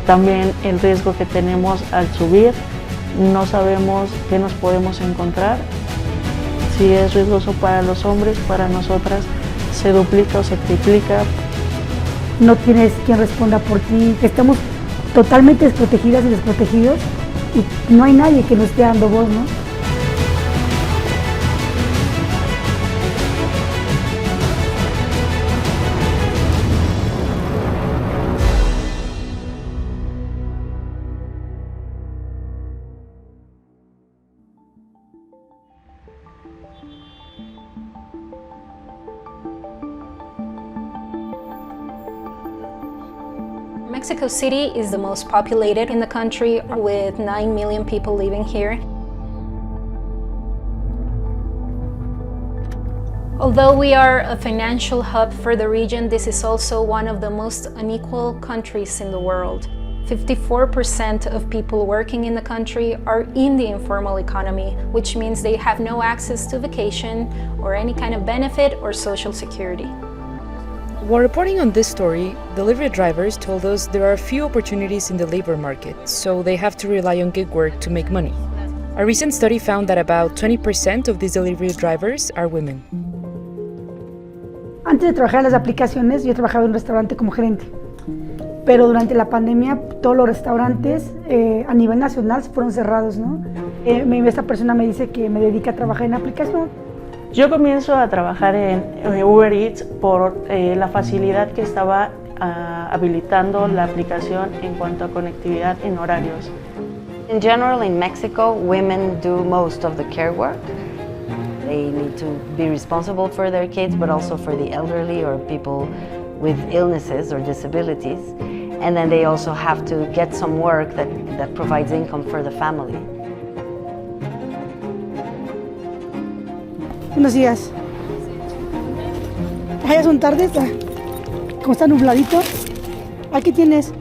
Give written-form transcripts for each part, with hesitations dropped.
También el riesgo que tenemos al subir, no sabemos qué nos podemos encontrar. Si es riesgoso para los hombres, para nosotras se duplica o se triplica. No tienes quien responda por ti, que estamos totalmente desprotegidas y desprotegidos y no hay nadie que nos esté dando voz, ¿no? Mexico City is the most populated in the country, with 9 million people living here. Although we are a financial hub for the region, this is also one of the most unequal countries in the world. 54% of people working in the country are in the informal economy, which means they have no access to vacation or any kind of benefit or social security. While reporting on this story, delivery drivers told us there are few opportunities in the labor market, so they have to rely on gig work to make money. A recent study found that about 20% of these delivery drivers are women. Antes de trabajar en las aplicaciones, yo trabajaba en un restaurante como gerente. Pero durante la pandemia, todos los restaurantes a nivel nacional fueron cerrados, ¿no? Esta persona me dice que me dedica a trabajar en la aplicación. Yo comienzo a trabajar en Uber Eats por la facilidad que estaba habilitando la aplicación en cuanto a conectividad en horarios. In general, in Mexico, women do most of the care work. They need to be responsible for their kids, but also for the elderly or people with illnesses or disabilities. And then they also have to get some work that provides income for the family. Buenos días. Ya son tardes, como está nubladito. ¿Aquí tienes?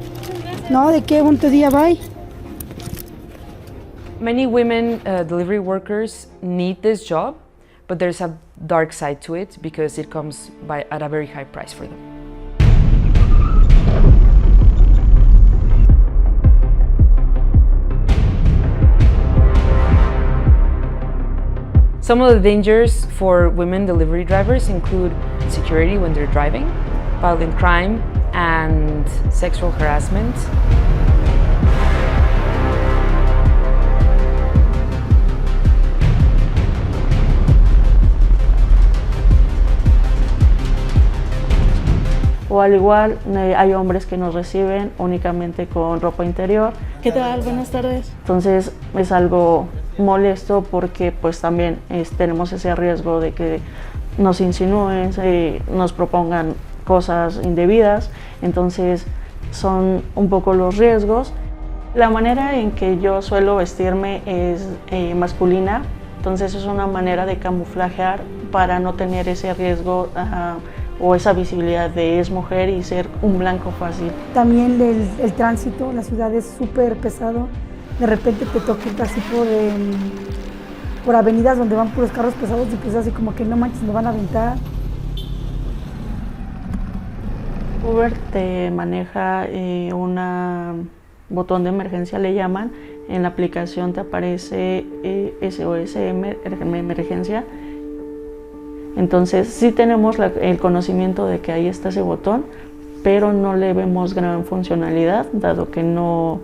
No, ¿de qué? Bonito día, bye. Many women delivery workers need this job, but there's a dark side to it because it comes at a very high price for them. Some of the dangers for women delivery drivers include security when they're driving, violent crime, and sexual harassment. O al igual, hay hombres que nos reciben únicamente con ropa interior. ¿Qué tal? Buenas tardes. Entonces es algo molesto porque pues también tenemos ese riesgo de que nos insinúen, nos propongan cosas indebidas. Entonces son un poco los riesgos. La manera en que yo suelo vestirme es masculina, entonces es una manera de camuflajear para no tener ese riesgo o esa visibilidad de es mujer y ser un blanco fácil. También el tránsito, la ciudad es súper pesado. De repente te toca ir así por avenidas donde van puros carros pesados y pues así como que no manches, me van a aventar. Uber te maneja un botón de emergencia, le llaman. En la aplicación te aparece SOS emergencia. Entonces sí tenemos el conocimiento de que ahí está ese botón, pero no le vemos gran funcionalidad, dado que no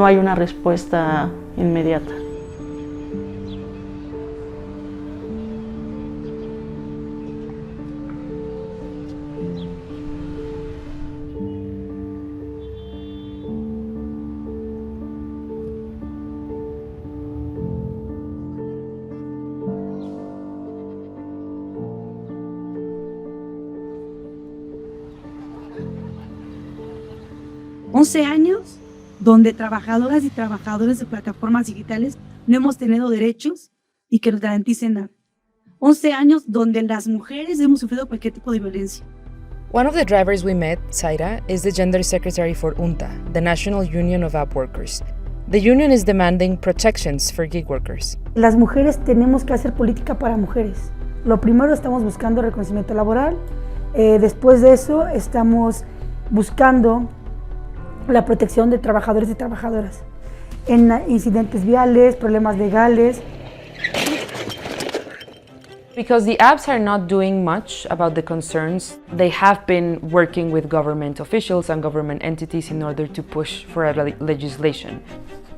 hay una respuesta inmediata. ¿11 años donde trabajadoras y trabajadores de plataformas digitales no hemos tenido derechos y que nos garanticen nada? 11 años donde las mujeres hemos sufrido cualquier tipo de violencia. One of the drivers we met, Zaira, is the Gender Secretary for UNTA, the National Union of App Workers. The union is demanding protections for gig workers. Las mujeres tenemos que hacer política para mujeres. Lo primero, estamos buscando reconocimiento laboral. Después de eso, estamos buscando la protección de trabajadores y trabajadoras en incidentes viales, problemas legales. Because the apps are not doing much about the concerns, they have been working with government officials and government entities in order to push for a legislation.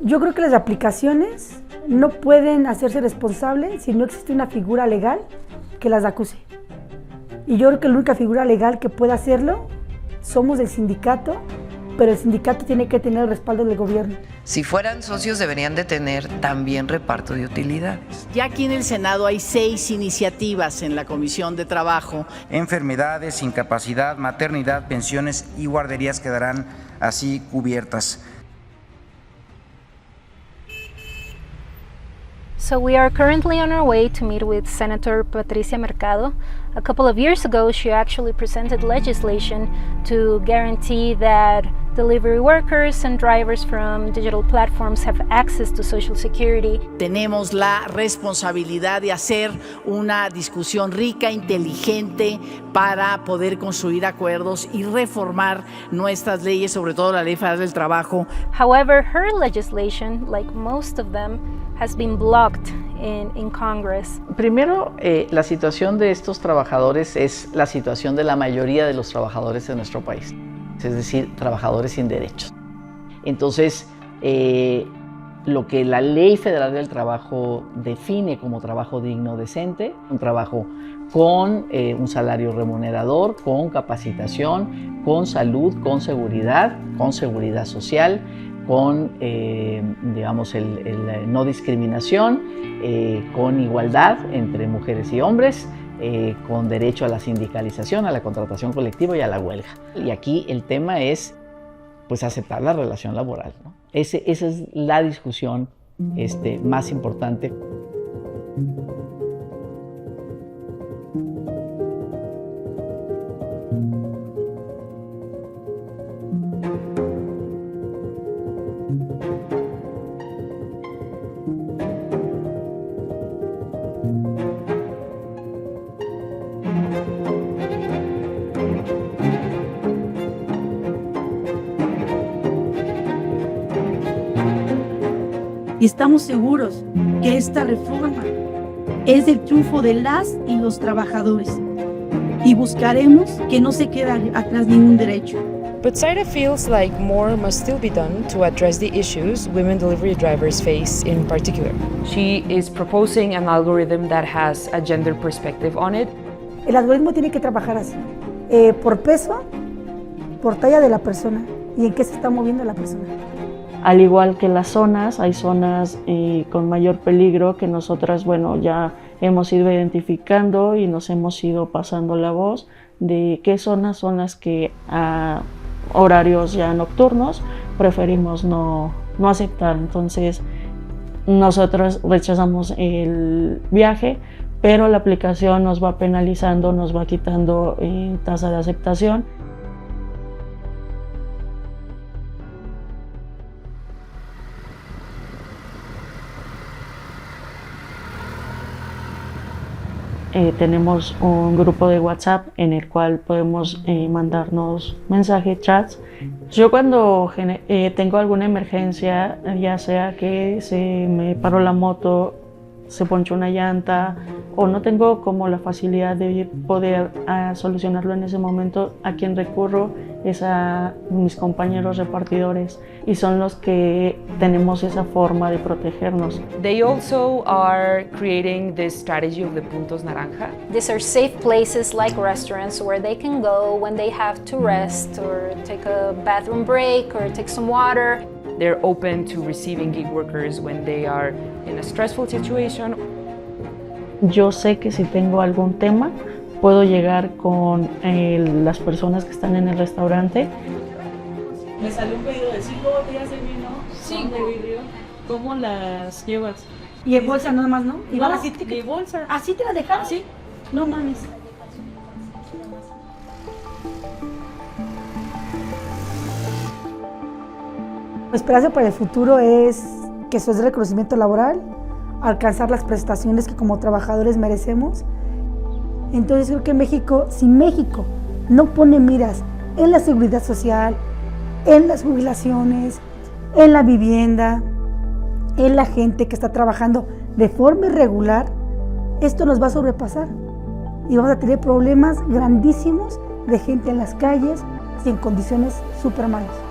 Yo creo que las aplicaciones no pueden hacerse responsables si no existe una figura legal que las acuse. Y yo creo que la única figura legal que puede hacerlo somos el sindicato, pero el sindicato tiene que tener el respaldo del gobierno. Si fueran socios deberían de tener también reparto de utilidades. Ya aquí en el Senado hay 6 iniciativas en la Comisión de Trabajo. Enfermedades, incapacidad, maternidad, pensiones y guarderías quedarán así cubiertas. So we are currently on our way to meet with Senator Patricia Mercado. A couple of years ago, she actually presented legislation to guarantee that delivery workers and drivers from digital platforms have access to Social Security. Tenemos la responsabilidad de hacer una discusión rica, inteligente, para poder construir acuerdos y reformar nuestras leyes, sobre todo la Ley Federal del Trabajo. However, her legislation, like most of them, has been blocked in Congress. Primero, la situación de estos trabajadores es la situación de la mayoría de los trabajadores de nuestro país, es decir, trabajadores sin derechos. Entonces, lo que la Ley Federal del Trabajo define como trabajo digno, decente, un trabajo con un salario remunerador, con capacitación, con salud, con seguridad social, con digamos, el no discriminación, con igualdad entre mujeres y hombres, con derecho a la sindicalización, a la contratación colectiva y a la huelga. Y aquí el tema es pues aceptar la relación laboral, ¿no? Esa es la discusión más importante. Y estamos seguros que esta reforma es el triunfo de las y los trabajadores. Y buscaremos que no se quede atrás ningún derecho. But Zaira feels like more must still be done to address the issues women delivery drivers face in particular. She is proposing an algorithm that has a gender perspective on it. El algoritmo tiene que trabajar así, por peso, por talla de la persona y en qué se está moviendo la persona. Al igual que las zonas, hay zonas con mayor peligro que nosotras, bueno, ya hemos ido identificando y nos hemos ido pasando la voz de qué zonas son las que a horarios ya nocturnos preferimos no aceptar. Entonces, nosotros rechazamos el viaje, pero la aplicación nos va penalizando, nos va quitando tasa de aceptación. Tenemos un grupo de WhatsApp en el cual podemos mandarnos mensajes, chats. Yo cuando tengo alguna emergencia, ya sea que se me paró la moto, se ponchó una llanta o no tengo como la facilidad de poder solucionarlo en ese momento, a quien recurro es a mis compañeros repartidores y son los que tenemos esa forma de protegernos. They also are creating this strategy of the puntos naranja. These are safe places like restaurants where they can go when they have to rest or take a bathroom break or take some water. They're open to receiving gig workers when they are in a stressful situation. Yo sé que si tengo algún tema, puedo llegar con las personas que están en el restaurante. Me salió un pedido de 5 botellas de vino, 5 de vidrio. ¿Cómo las llevas? Y en bolsa nada más, ¿no? Y van así de bolsa. ¿Así te la dejaron? Sí. No mames. Mi esperanza para el futuro es que eso es reconocimiento laboral, alcanzar las prestaciones que como trabajadores merecemos. Entonces creo que México, si México no pone miras en la seguridad social, en las jubilaciones, en la vivienda, en la gente que está trabajando de forma irregular, esto nos va a sobrepasar y vamos a tener problemas grandísimos de gente en las calles y en condiciones súper malas.